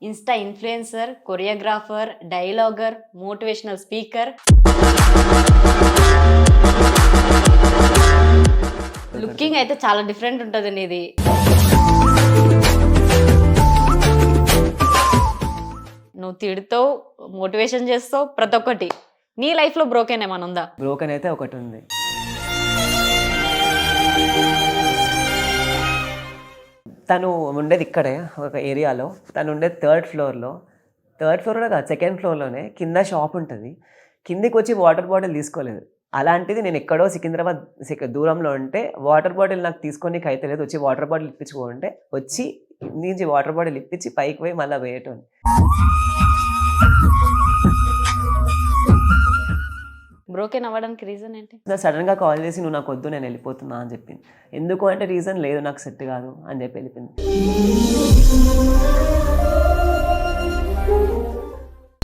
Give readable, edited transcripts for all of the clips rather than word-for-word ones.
Insta influencer, choreographer, dialoguer, motivational speaker. Looking అయితే చాలా different ఉంటుంది నీది. నువ్వు తిడుతావు, మోటివేషన్ చేస్తావు, ప్రతి ఒక్కటి. నీ లైఫ్లో బ్రోకెన్ ఏమైనా ఉందా? బ్రోకెన్ అయితే ఒకటి ఉంది. తను ఉండేది ఇక్కడే ఒక ఏరియాలో. తను ఉండేది థర్డ్ ఫ్లోర్లో కాదు, సెకండ్ ఫ్లోర్లోనే. కింద షాప్ ఉంటుంది. కిందికి వచ్చి వాటర్ బాటిల్ తీసుకోలేదు. అలాంటిది నేను ఎక్కడో సికింద్రాబాద్ దూరంలో ఉంటే వాటర్ బాటిల్ నాకు తీసుకోనికి అయితే లేదు. వచ్చి వాటర్ బాటిల్ ఇప్పించుకుంటే వచ్చి నుంచి వాటర్ బాటిల్ ఇప్పించి పైకి పోయి మళ్ళీ వేయటం. బ్రోకెన్ అవ్వడానికి రీజన్ ఏంటి? సడన్గా కాల్ చేసి నువ్వు నాకు వద్దు, నేను వెళ్ళిపోతున్నా అని చెప్పింది. ఎందుకు అంటే రీజన్ లేదు, నాకు సెట్ కాదు అని చెప్పి వెళ్ళిపోయింది.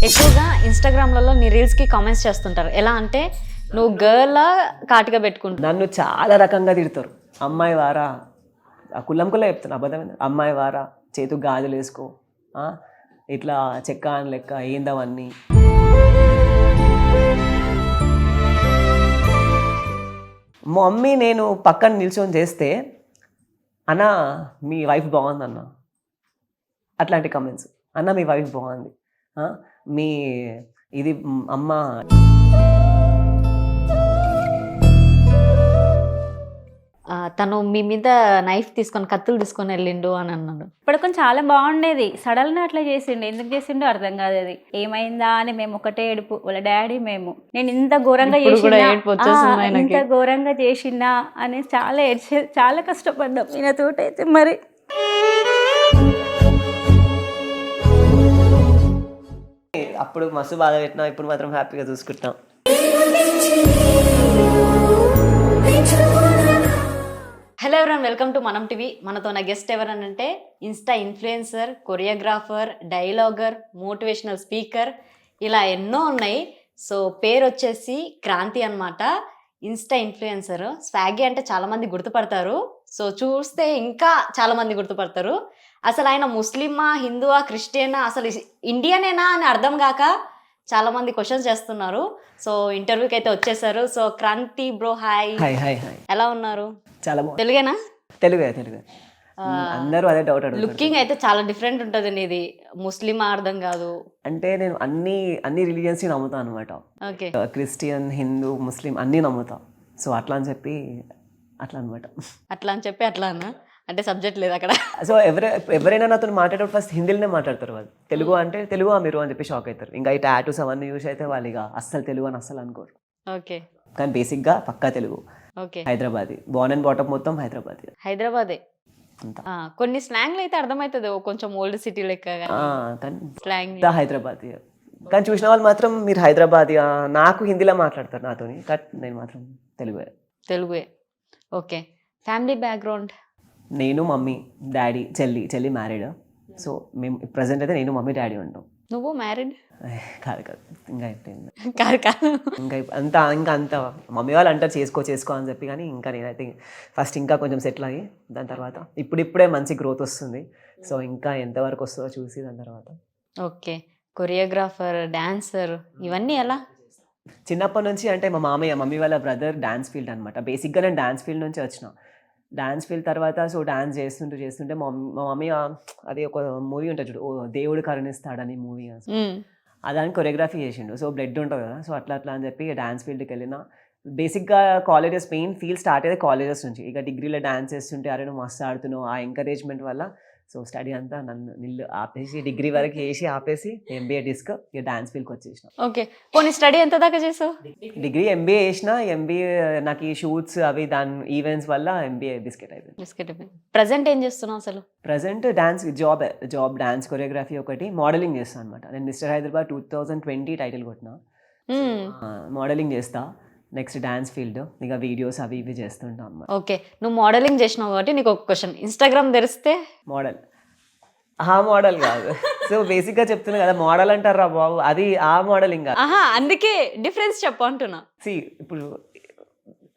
ఎక్కువగా ఇన్స్టాగ్రామ్లలో నీ రీల్స్కి కామెంట్స్ చేస్తుంటారు. ఎలా అంటే నువ్వు గర్ల్లా కాటిగా పెట్టుకుంటావు. నన్ను చాలా రకంగా తిడతారు. అమ్మాయి వారా, ఆ కుల్లంకుల్లో చెప్తాను, అబద్ధమైంది. అమ్మాయి వారా, చేతు గాజులు వేసుకో, ఇట్లా చెక్క అని లెక్క ఏందవన్నీ. మా మమ్మీ నేను పక్కన నిల్చొని చేస్తే అన్న మీ వైఫ్ బాగుందన్న, అట్లాంటి కమెంట్స్. అన్న మీ వైఫ్ బాగుంది, మీ ఇది అమ్మ. తను మీ మీద నైఫ్ తీసుకొని, కత్తులు తీసుకొని వెళ్ళిండు అని అన్నాడు. ఇప్పటికొం చాలా బాగుండేది, సడన్గా అట్లా చేసిండు. ఎందుకు చేసిండో అర్థం కాదు. అది ఏమైందా అని మేము ఒకటే ఏడుపు, వాళ్ళ డాడీ మేము. నేను ఇంత ఘోరంగా చేసినా అని చాలా ఏడ్చేది, చాలా కష్టపడ్డాం ఈయన తోటైతే. మరి అప్పుడు మస్తు బాధ పెట్టినా, ఇప్పుడు మాత్రం హ్యాపీగా చూసుకుంటాం. హలో ఎవరైనా, వెల్కమ్ టు మనం టీవీ. మనతో నా గెస్ట్ ఎవరనంటే Insta influencer, choreographer, dialoguer, motivational speaker, ఇలా ఎన్నో ఉన్నాయి. సో పేరు వచ్చేసి క్రాంతి అన్నమాట. Insta influencer. స్వాగి అంటే చాలామంది గుర్తుపడతారు. సో చూస్తే ఇంకా చాలామంది గుర్తుపడతారు. అసలు ఆయన ముస్లిమా, హిందువా, క్రిస్టియనా, అసలు ఇండియనేనా అని అర్థం కాక చాలామంది క్వశ్చన్స్ చేస్తున్నారు. సో ఇంటర్వ్యూకి అయితే వచ్చేసారు. So Kranthi bro, hi. Hi hi hi. ఎలా ఉన్నారు? చాలా బాగుంది. తెలుగేనా? తెలుగే. అందరూ అదే డౌట్ అడుగుతారు. లుకింగ్ అయితే చాలా డిఫరెంట్ ఉంటుంది నీది. ముస్లిమా అర్థం కాదు అంటే నేను అన్ని రిలీజియన్స్ నమ్ముతాను అనమాట. ఓకే. క్రిస్టియన్, హిందూ, ముస్లిం అన్నీ నమ్ముతా. సో అట్లా అని చెప్పి అట్లా అనమాట. అట్లా అన్నా అంటే సబ్జెక్ట్ లేదు అక్కడ. సో ఎవరైనా నాతో మాట్లాడేటప్పుడు ఫస్ట్ హిందీలోనే మాట్లాడతారు వాళ్ళు. తెలుగు అంటే తెలుగు మీరు అని చెప్పి షాక్ అవుతారు. ఇంకా ఈ టాటూస్ అవన్నీ యూస్ అయితే వాళ్ళు ఇక అస్సలు తెలుగు అని అస్సలు అనుకోరు. ఓకే. కానీ బేసిక్గా పక్కా Telugu. Okay. Hyderabad, born and brought up మొత్తం హైదరాబాదే. కొన్ని స్లాంగ్లు అయితే అర్థమవుతుంది, కొంచెం ఓల్డ్ సిటీ లెక్క స్లాంగ్ హైదరాబాద్. కానీ చూసిన వాళ్ళు మాత్రం మీరు హైదరాబాద్, నాకు హిందీలో మాట్లాడతారు నాతోని. బట్ నేను మాత్రం తెలుగే. ఓకే. Family background? నేను, మమ్మీ, డాడీ, చెల్లి మ్యారీడ్. సో మేము ప్రజెంట్ అయితే నేను, మమ్మీ, డాడీ ఉంటాం. నువ్వు మ్యారీడ్? కాదు ఇంకా అయిపోయింది. ఇంకా అంత మమ్మీ వాళ్ళు అంటారు చేసుకో అని చెప్పి. కానీ ఇంకా నేనైతే ఫస్ట్ ఇంకా కొంచెం సెటిల్ అయ్యి దాని తర్వాత ఇప్పుడిప్పుడే మంచి గ్రోత్ వస్తుంది. సో ఇంకా ఎంతవరకు వస్తుందో చూసి దాని తర్వాత. ఓకే. కొరియోగ్రాఫర్, డాన్సర్, ఇవన్నీ ఎలా? చిన్నప్పటి నుంచి అంటే మా మమ్మీ వాళ్ళ బ్రదర్ డాన్స్ ఫీల్డ్ అనమాట. బేసిక్గా నేను డాన్స్ ఫీల్డ్ నుంచి వచ్చిన. డాన్స్ ఫీల్డ్ తర్వాత సో డాన్స్ చేస్తుంటే మా మమ్మీ అది ఒక మూవీ ఉంటుంది చూడు, దేవుడు కరుణిస్తాడని మూవీ, అదానికి కొరియోగ్రఫీ చేసిండు. సో బ్లడ్ ఉంటుంది కదా, సో అట్లా అని చెప్పి డాన్స్ ఫీల్డ్కి వెళ్ళిన. బేసిక్గా కాలేజెస్ మెయిన్ ఫీల్డ్ స్టార్ట్ అయ్యేది కాలేజెస్ నుంచి. ఇక డిగ్రీలో డాన్స్ చేస్తుంటే అరే నువ్వు మస్తు ఆడుతున్నావు, ఆ ఎంకరేజ్మెంట్ వల్ల సో స్టడీ అంతా నిల్లు ఆపేసి, డిగ్రీ వరకు చేసి ఆపేసి ఎంబీఏ ఇక డాన్స్ ఫీల్డ్కి వచ్చేసిన. ఓకే. కొన్ని స్టడీ ఎంత దాకా చేసావు? డిగ్రీ ఎంబీఏ చేసిన. ఎంబీఏ నాకు ఈ షూట్స్ అవి దాని ఈవెంట్స్ వల్ల ఎంబీఏ బిస్కెట్ అయిపోయింది. ప్రజెంట్ ఏం చేస్తున్నావు అసలు? Present dance job dance choreography ఒకటి, మోడలింగ్ చేస్తాను అనమాట. నేను మిస్టర్ హైదరాబాద్ 2020 టైటిల్ కొట్టిన. మోడలింగ్ చేస్తా. నెక్స్ట్ డాన్స్ ఫీల్డ్, ఇక వీడియోస్ అవి ఇవి చేస్తుంటాం అన్నమాట. ఓకే. నువ్వు మోడలింగ్ చేసినావు కాబట్టి నీకు ఒక క్వశ్చన్. ఇన్స్టాగ్రామ్ తెరిస్తే మోడల్ కాదు. సో బేసిక్గా చెప్తున్నా కదా, మోడల్ అంటారా బాబు, అది ఆ మోడలింగ్ కాదు. అందుకే డిఫరెన్స్ చెప్పు అంటున్నా. ఇప్పుడు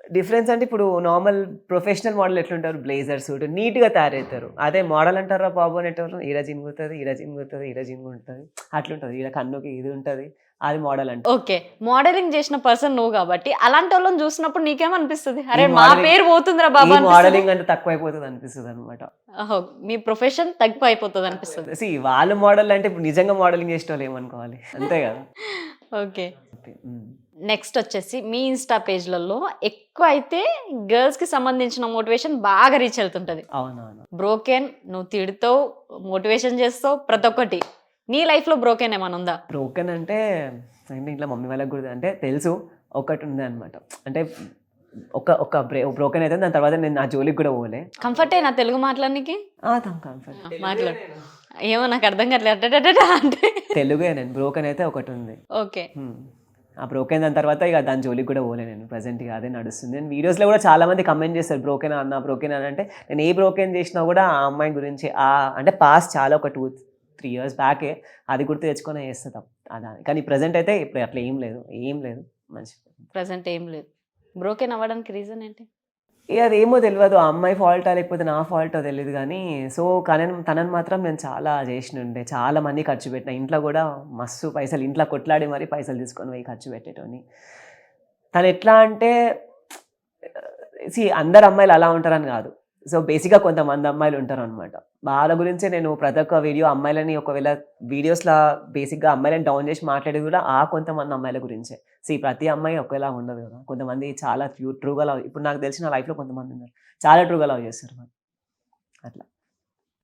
డిఫరెన్స్ అంటే ఇప్పుడు నార్మల్ ప్రొఫెషనల్ మోడల్ ఎట్లుంటారు, బ్లేజర్ సూట్ నీట్గా తయారవుతారు. అదే మోడల్ అంటారా బాబు అనేటప్పుడు ఈడ జింగుతుంది, ఈడ జింగుతుంది, ఈడ జింగుంటుంది, అట్లుంటుంది. ఈడ కన్నుకి ఇది ఉంటుంది, అది మోడల్ అంటే. ఓకే, మోడలింగ్ చేసిన పర్సన్ నువ్వు కాబట్టి అలాంటి వాళ్ళని చూసినప్పుడు నీకేమనిపిస్తుంది? అరే ఈ మా modeling- పేరు పోతుందిరా బాబా అనిపిస్తుందా? మోడలింగ్ అంటే తక్కువ అయిపోతుంది అనిపిస్తుంది అనమాట. ఓహో, మీ ప్రొఫెషన్ తక్కువ అయిపోతుంది అనిపిస్తుంది. సి వాళ్ళు మోడల్ అంటే ఇప్పుడు నిజంగా మోడలింగ్ చేసే వాళ్ళు ఏమనుకోవాలి, అంతే కదా. ఓకే, ఉమ్. నెక్స్ట్ వచ్చేసి మీ ఇన్స్టా పేజ్లలో ఎక్కువ అయితే గర్ల్స్ కి సంబంధించిన మోటివేషన్ బాగా రీచ్ అవుతుంటది. అవునవును. బ్రోకెన్, నువ్వు తిడుతావు, మోటివేషన్ చేస్తావు, ప్రతి ఒక్కటి. నీ లైఫ్ లో బ్రోకెన్ ఏమైనా ఉందా? బ్రోకెన్ అంటే ఇంట్లో మమ్మీ వాళ్ళకి కూడా అంటే తెలుసు, ఒకటి ఉంది అనమాట. అంటే ఒక బ్రోకెన్ అయితే దాని తర్వాత నేను నా జోలికి కూడా పోలే. కంఫర్ట్ అయినా తెలుగు మాట్లాడడానికి? కంఫర్ట్ మాట్లాడు. ఏమో నాకు అర్థం కావట్లేదు అంటే. తెలుగే. నేను బ్రోకెన్ అయితే ఒకటి ఉంది. ఓకే, ఆ బ్రోకెన్ దాని తర్వాత ఇక దాని జోలికి కూడా పోలే నేను. ప్రజెంట్గా అదే నడుస్తుంది. నేను వీడియోస్లో కూడా చాలా మంది కమెంట్ చేస్తారు బ్రోకెన్ అన్న, బ్రోకెన్ అని. అంటే నేను ఏ బ్రోకెన్ చేసినా కూడా ఆ అమ్మాయి గురించి అంటే పాస్ట్ చాలా ఒక 2-3 years బ్యాకే అది గుర్తు తెచ్చుకొని చేస్తాం అదా. కానీ ప్రజెంట్ అయితే ఇప్పుడు అట్లా ఏం లేదు మంచి. ప్రజెంట్ ఏం లేదు. బ్రోకెన్ అవ్వడానికి రీజన్ ఏంటి? ఇక అదేమో తెలియదు, ఆ అమ్మాయి ఫాల్టా లేకపోతే నా ఫాల్టో తెలియదు కానీ. సో కానీ తనని మాత్రం నేను చాలా చేసినుండే, చాలా మంది ఖర్చు పెట్టిన. ఇంట్లో కూడా మస్తు పైసలు, ఇంట్లో కొట్లాడి మరీ పైసలు తీసుకొని పోయి ఖర్చు పెట్టేటోని. తను ఎట్లా అంటే అందరు అమ్మాయిలు అలా ఉంటారని కాదు. సో బేసిక్గా కొంతమంది అమ్మాయిలు ఉంటారు అనమాట. వాళ్ళ గురించే నేను ప్రతి ఒక్క వీడియో అమ్మాయిలని, ఒకవేళ వీడియోస్లో బేసిక్గా అమ్మాయిలని డౌన్ చేసి మాట్లాడేది కూడా ఆ కొంతమంది అమ్మాయిల గురించే. ప్రతి అమ్మాయి ఒకేలా ఉండదు కదా. కొంతమంది చాలా ట్రూగా లవ్, ఇప్పుడు నాకు తెలిసిన లైఫ్లో కొంతమంది ఉన్నారు చాలా ట్రూగా లవ్ చేస్తారు మరి అట్లా.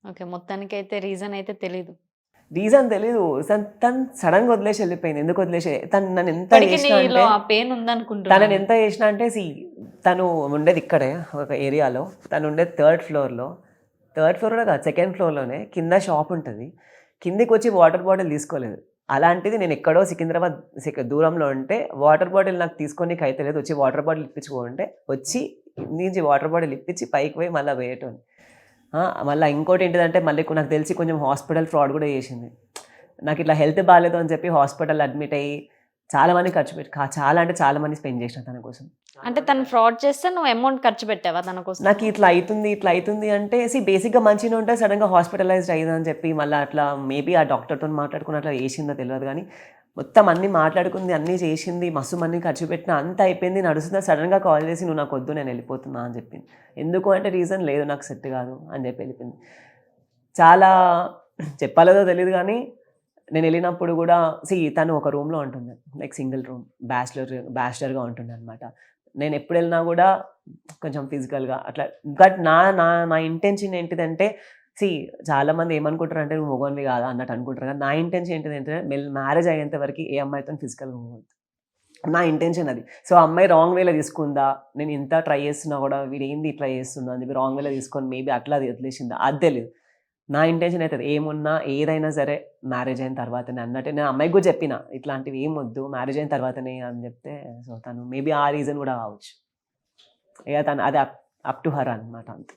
ఓకే, మొత్తానికి అయితే రీజన్ అయితే తెలీదు. రీజన్ తెలీదు. తను సడన్గా వదిలేసి వెళ్ళిపోయింది. ఎందుకు వదిలేసి నన్ను ఎంత ఇప్పటికీ చేసినా నీలో అంటే, ఆ పెయిన్ తనని ఉందనుకుంటున్నాను. ఎంత చేసినా అంటే తను ఉండేది ఇక్కడే ఒక ఏరియాలో. తను ఉండేది థర్డ్ ఫ్లోర్లో కాదు, సెకండ్ ఫ్లోర్లోనే. కింద షాప్ ఉంటుంది. కిందికి వచ్చి వాటర్ బాటిల్ తీసుకోలేదు. అలాంటిది నేను ఎక్కడో సికింద్రాబాద్ దూరంలో ఉంటే వాటర్ బాటిల్ నాకు తీసుకొని అయితే లేదు. వచ్చి వాటర్ బాటిల్ ఇప్పించుకుంటే వచ్చి నుంచి వాటర్ బాటిల్ ఇప్పించి పైకి పోయి మళ్ళీ వేయటం. మళ్ళీ ఇంకోటి ఏంటిదంటే మళ్ళీ నాకు తెలిసి కొంచెం హాస్పిటల్ ఫ్రాడ్ కూడా చేసింది. నాకు ఇట్లా హెల్త్ బాగాలేదు అని చెప్పి హాస్పిటల్ అడ్మిట్ అయ్యి చాలా మంది ఖర్చు పెట్టి చాలా మంది స్పెండ్ చేసిన తన కోసం. అంటే తను ఫ్రాడ్ చేస్తే నువ్వు అమౌంట్ ఖర్చు పెట్టావా తన కోసం? నాకు ఇట్లా అవుతుంది అంటే బేసిక్గా మంచిగా ఉంటే సడన్గా హాస్పిటలైజ్డ్ అయ్యిందని చెప్పి మళ్ళీ అట్లా మేబీ ఆ డాక్టర్తో మాట్లాడుకుని అట్లా చేసిందో తెలియదు కానీ మొత్తం అన్నీ మాట్లాడుకుంది, అన్నీ చేసింది, మస్తు మంది ఖర్చు పెట్టిన, అంత అయిపోయింది, నడుస్తుందా. సడన్గా కాల్ చేసి నువ్వు నాకు వద్దు, నేను వెళ్ళిపోతున్నా అని చెప్పింది. ఎందుకు అంటే రీజన్ లేదు, నాకు సెట్ కాదు అని చెప్పి వెళ్ళిపోయింది. చాలా చెప్పాలేదో తెలియదు కానీ నేను వెళ్ళినప్పుడు కూడా తను ఒక రూమ్లో ఉంటుంది, లైక్ సింగిల్ రూమ్, బ్యాచిలర్గా ఉంటుండే అనమాట. నేను ఎప్పుడు వెళ్ళినా కూడా కొంచెం ఫిజికల్గా అట్లా. బట్ నా ఇంటెన్షన్ ఏంటిదంటే చాలామంది ఏమనుకుంటారు అంటే నువ్వు మొగోన్వి కాదా అన్నట్టు అనుకుంటారు. కానీ నా ఇంటెన్షన్ ఏంటిదంటే మ్యారేజ్ అయ్యేంత వరకు ఏ అమ్మాయితో ఫిజికల్గా పోవద్దు, నా ఇంటెన్షన్ అది. సో అమ్మాయి రాంగ్ వేలో తీసుకుందా, నేను ఇంత ట్రై చేస్తున్నా కూడా వీడు ఏంది ఇట్లా చేస్తుందా అని చెప్పి రాంగ్ వేలో తీసుకొని మేబీ అట్లా అది వదిలేసిందా అది తెలియదు. నా ఇంటెన్షన్ అవుతుంది ఏమున్నా ఏదైనా సరే మ్యారేజ్ అయిన తర్వాతనే అన్నట్టు. నేను అమ్మాయికి కూడా చెప్పిన ఇట్లాంటివి ఏం వద్దు, మ్యారేజ్ అయిన తర్వాతనే అని చెప్తే సో తను మేబీ ఆ రీజన్ కూడా కావచ్చు. ఇక తను అది అప్ టు హర్ అనమాట అంతే.